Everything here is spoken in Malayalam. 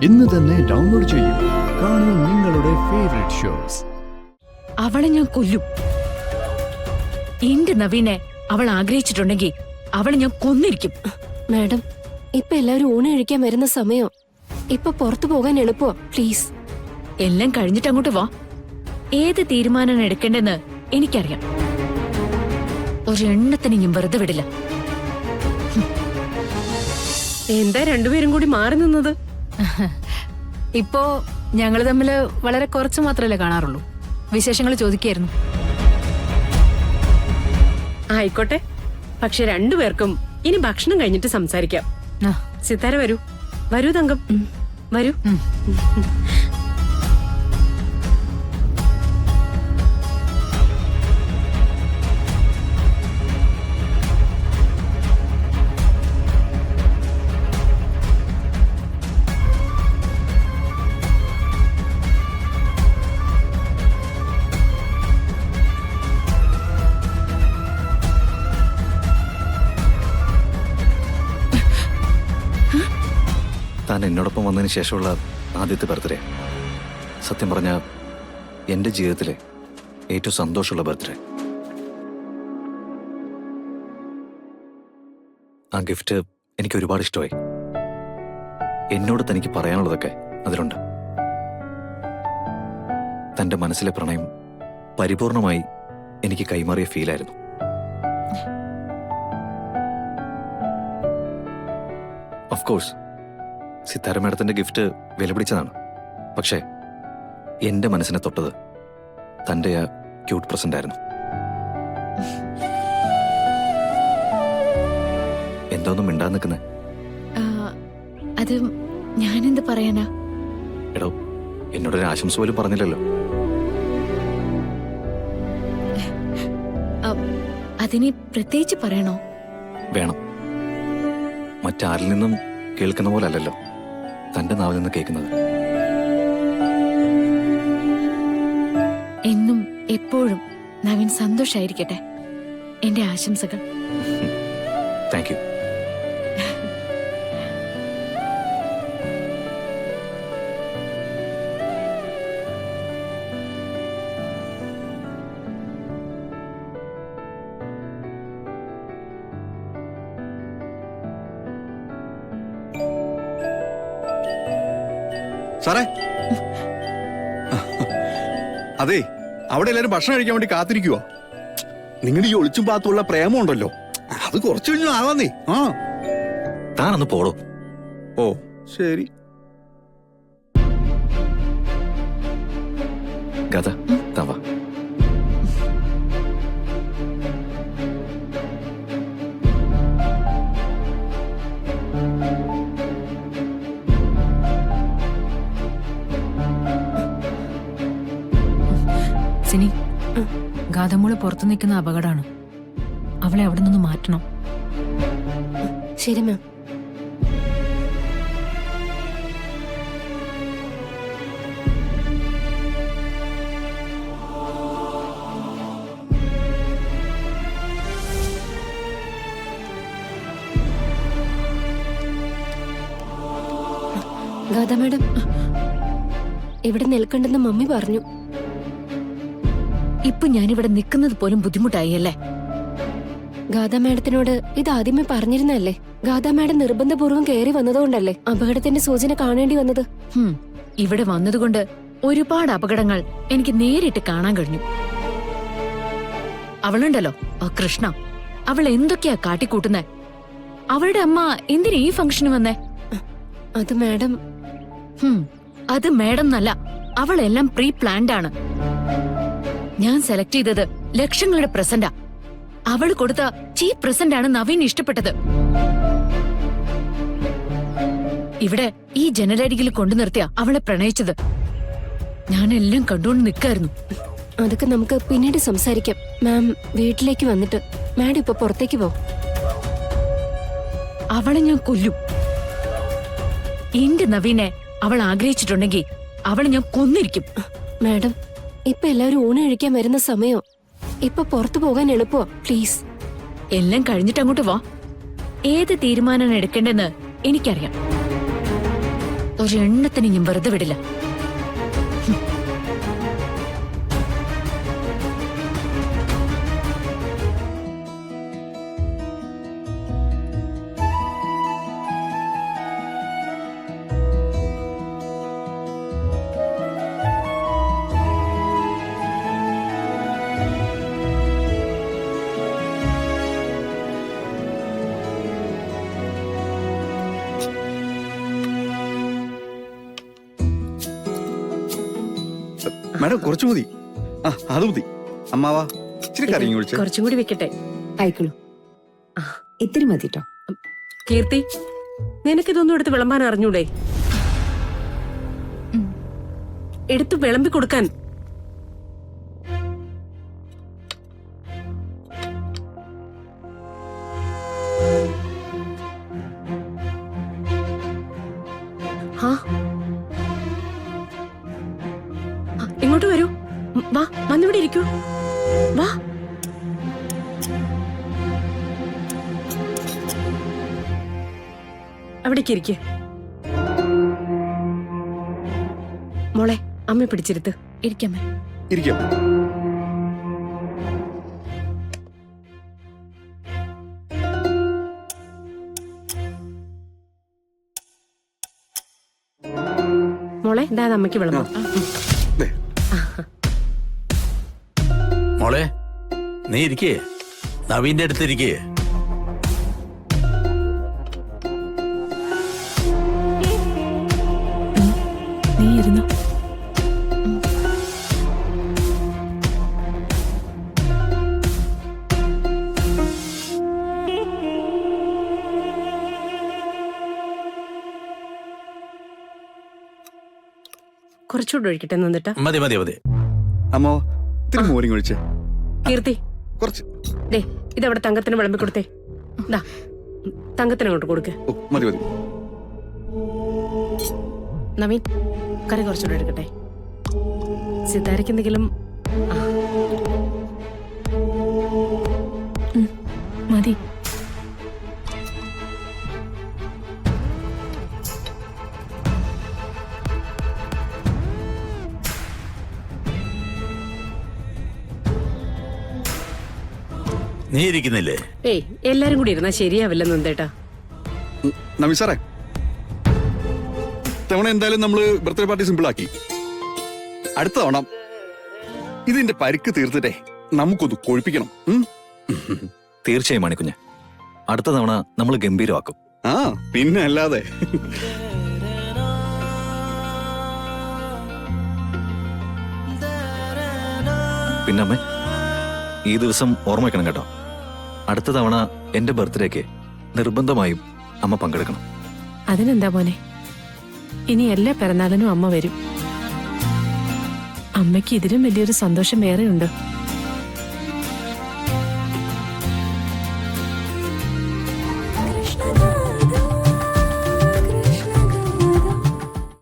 ഇന്ന് തന്നെ ഡൗൺലോഡ് ചെയ്യൂ. കാണൂ നിങ്ങളുടെ ഫേവറേറ്റ് ഷോസ്. അവളെ ഞാൻ കൊല്ലും. എന്റെ നവീനെ അവൾ ആഗ്രഹിച്ചിട്ടുണ്ടെങ്കിൽ അവളെ ഞാൻ കൊന്നിരിക്കും. മാഡം, ഇപ്പൊ എല്ലാവരും ഊണ് കഴിക്കാൻ വരുന്ന സമയം. ഇപ്പൊ പുറത്തു പോകാൻ എളുപ്പോ? പ്ലീസ്. എല്ലാം കഴിഞ്ഞിട്ട് അങ്ങോട്ട് വാ. ഏത് തീരുമാനം എടുക്കേണ്ടെന്ന് എനിക്കറിയാം. ഒരെണ്ണത്തിന് ഞാൻ വെറുതെ വിടില്ല. എന്താ രണ്ടുപേരും കൂടി മാറി നിന്നത്? ഇപ്പോ ഞങ്ങള് തമ്മില് വളരെ കുറച്ച് മാത്രമല്ലേ കാണാറുള്ളൂ. വിശേഷങ്ങൾ ചോദിക്കായിരുന്നു. ആയിക്കോട്ടെ, പക്ഷെ രണ്ടുപേർക്കും ഇനി ഭക്ഷണം കഴിഞ്ഞിട്ട് സംസാരിക്കാം. സിത്താര വരൂ. വരൂ തങ്കം, വരൂ. താൻ എന്നോടൊപ്പം വന്നതിന് ശേഷമുള്ള ആദ്യത്തെ ബർത്ത്ഡേ. സത്യം പറഞ്ഞ എൻ്റെ ജീവിതത്തിലെ ഏറ്റവും സന്തോഷമുള്ള ബർത്ത്ഡേ. ആ ഗിഫ്റ്റ് എനിക്ക് ഒരുപാട് ഇഷ്ടമായി. എന്നോട് തനിക്ക് പറയാനുള്ളതൊക്കെ അതിലുണ്ട്. തൻ്റെ മനസ്സിലെ പ്രണയം പരിപൂർണമായി എനിക്ക് കൈമാറിയ ഫീലായിരുന്നു. ഓഫ് കോഴ്സ് സിത്താര മാഡത്തിന്റെ ഗിഫ്റ്റ് വിലപിടിച്ചതാണ്. പക്ഷേ എന്റെ മനസ്സിനെ തൊട്ടത് തന്റെ ആ ക്യൂട്ട് പ്രസന്റ് ആയിരുന്നു. എന്തോന്നും മിണ്ടാൻ നിൽക്കുന്നേ? അത് ഞാനെന്ത് പറയാനാ? എടോ, എന്നോടൊരു ആശംസ പോലും പറഞ്ഞില്ലല്ലോ. അതിനി പ്രത്യേകിച്ച് പറയണോ? വേണം. മറ്റാരിൽ നിന്നും കേൾക്കുന്ന പോലെ അല്ലല്ലോ തന്റെ നാവിൽ നിന്ന് കേൾക്കുന്നത്. എന്നും എപ്പോഴും നവീൻ സന്തോഷായിരിക്കട്ടെ. എന്റെ ആശംസകൾ. Thank you. സാറേ, അതെ, അവിടെ എല്ലാരും ഭക്ഷണം കഴിക്കാൻ വേണ്ടി കാത്തിരിക്കുവോ? നിങ്ങളുടെ ഈ ഒളിച്ചും പാത്തുള്ള പ്രേമം ഉണ്ടല്ലോ, അത് കുറച്ചു കഴിഞ്ഞു ആവാന്നേ. ആ, താനൊന്ന് പോടോ. ഓ ശരി. ഗത, തവ. സിനി, ഗാഥമോള് പുറത്തു നിൽക്കുന്ന അപകടമാണ്. അവളെ അവിടെ നിന്ന് മാറ്റണം. ശരി മാം. ഗാഥ മാഡം, ഇവിടെ നിൽക്കണ്ടെന്ന് മമ്മി പറഞ്ഞു. ഇപ്പൊ ഞാനിവിടെ നിൽക്കുന്നത് പോലും ബുദ്ധിമുട്ടായി അല്ലേ? ഗാഥ മാഡത്തിനോട് ഇത് ആദ്യമേ പറഞ്ഞിരുന്നല്ലേ? ഗാഥ മാഡം നിർബന്ധപൂർവ്വം കയറി വന്നതുകൊണ്ടല്ലേ അപകടത്തിന്റെ സൂചന കാണേണ്ടി വന്നത്? ഇവിടെ വന്നതുകൊണ്ട് ഒരുപാട് അപകടങ്ങൾ എനിക്ക് നേരിട്ട് കാണാൻ കഴിഞ്ഞു. അവളുണ്ടല്ലോ, ആ കൃഷ്ണ, അവൾ എന്തൊക്കെയാ കാട്ടിക്കൂട്ടുന്നേ? അവളുടെ അമ്മ എന്തിനാ ഈ ഫംഗ്ഷന് വന്നേ? അത് മാഡം. അത് മാഡം എന്നല്ല, അവളെല്ലാം പ്രീ പ്ലാൻഡ് ആണ്. ഞാൻ സെലക്ട് ചെയ്തത് ലക്ഷങ്ങളുടെ പ്രസന്റാ. അവള് കൊടുത്ത ചീപ്പ് പ്രസന്റ് ആണ് നവീൻ ഇഷ്ടപ്പെട്ടത്. ഇവിടെ ഈ ജനലരികിൽ കൊണ്ടു നിർത്തിയ അവളെ പ്രണയിച്ചത്. ഞാനെല്ലാം കണ്ടുകൊണ്ട് നിൽക്കായിരുന്നു. അതൊക്കെ നമുക്ക് പിന്നീട് സംസാരിക്കാം. മാം വീട്ടിലേക്ക് വന്നിട്ട് മാഡം ഇപ്പൊ പുറത്തേക്ക് പോ. അവളെ ഞാൻ കൊല്ലും. എന്റെ നവീനെ അവൾ ആഗ്രഹിച്ചിട്ടുണ്ടെങ്കിൽ അവളെ ഞാൻ കൊന്നിരിക്കും. മാഡം, ഇപ്പൊ എല്ലാവരും ഊണ് കഴിക്കാൻ വരുന്ന സമയം. ഇപ്പൊ പുറത്തു പോകാൻ എളുപ്പോ? പ്ലീസ്. എല്ലാം കഴിഞ്ഞിട്ട് അങ്ങോട്ട് വാ. ഏത് തീരുമാനം എടുക്കേണ്ടെന്ന് എനിക്കറിയാം. ഒരെണ്ണത്തിന് ഞാൻ വെറുതെ വിടില്ല. മാഡം കുറച്ചു മതി. ആ അത് മതി. അമ്മാവാ ഇച്ചിരി കറിയും കുഴിച്ച്. കുറച്ചും കൂടി വെക്കട്ടെ. ആയിക്കോളൂ. ഇത്തിരി മതി ട്ടോ. കീർത്തി, നിനക്കിതൊന്നും എടുത്ത് വിളമ്പാൻ അറിഞ്ഞൂടെ? എടുത്ത് വിളമ്പി കൊടുക്കാൻ. ആ, ഇങ്ങോട്ട് വരൂ. വാ, വന്നിവിടെ ഇരിക്കൂ. വാ. അവിടേക്ക് ഇരിക്കെ. മോളെ, അമ്മ പിടിച്ചിരുത്ത്. ഇരിക്കാമേ. ഇരിക്കാം. മോളെ, ഇതാ അമ്മയ്ക്ക് വിളമ്പാം. ദേ, മോളെ നീ ഇരിക്കേ, നവീന്റെ അടുത്തിരിക്കേ. നീ ഇരുന്നു. കുറച്ചുകൂടെ ഒഴിക്കട്ടെ നിന്നിട്ട്. മതി മതി മതി. അമ്മാവാ ഇത്തിരി മോരും കുഴിച്ച്. കീർത്തി, കുറച്ച്. ദേ ഇതവിടെ തങ്കത്തിന് വിളമ്പി കൊടുത്തേ. ദാ തങ്കത്തിന് അങ്ങോട്ട് കൊടുക്ക്. ഓ മതി മതി. നവീൻ, കറി കുറച്ചുകൂടെ എടുക്കട്ടെ. സിതാരയ്ക്ക് എന്തെങ്കിലും. മതി. നീ ഇരിക്കുന്നില്ലേ? ഏയ്, എല്ലാരും കൂടി ഇരുന്നാ ശരിയാവില്ല നന്ദേട്ടാ. നവി സാറേ, തവണ എന്തായാലും നമ്മള് ബർത്ത്ഡേ പാർട്ടി സിമ്പിൾ ആക്കി. അടുത്ത തവണ ഇതിന്റെ പരിക്ക് തീർത്തിട്ടേ നമുക്കൊന്ന് കൊഴിപ്പിക്കണം. തീർച്ചയായും മണിക്കുഞ്ഞ്, അടുത്ത തവണ നമ്മൾ ഗംഭീരമാക്കും. ആ പിന്നെ അല്ലാതെ. പിന്നെ അമ്മേ, ഈ ദിവസം ഓർമ്മ വെക്കണം കേട്ടോ. അടുത്ത തവണ എന്റെ ബർത്ത്ഡേക്ക് നിർബന്ധമായും അമ്മ പങ്കെടുക്കണം. അതിനെന്താ മോനെ, ഇനി എല്ലാ പിറന്നാളിനും അമ്മ വരും. അമ്മയ്ക്ക് ഇതിലും വലിയൊരു സന്തോഷം വേറെയുണ്ട്.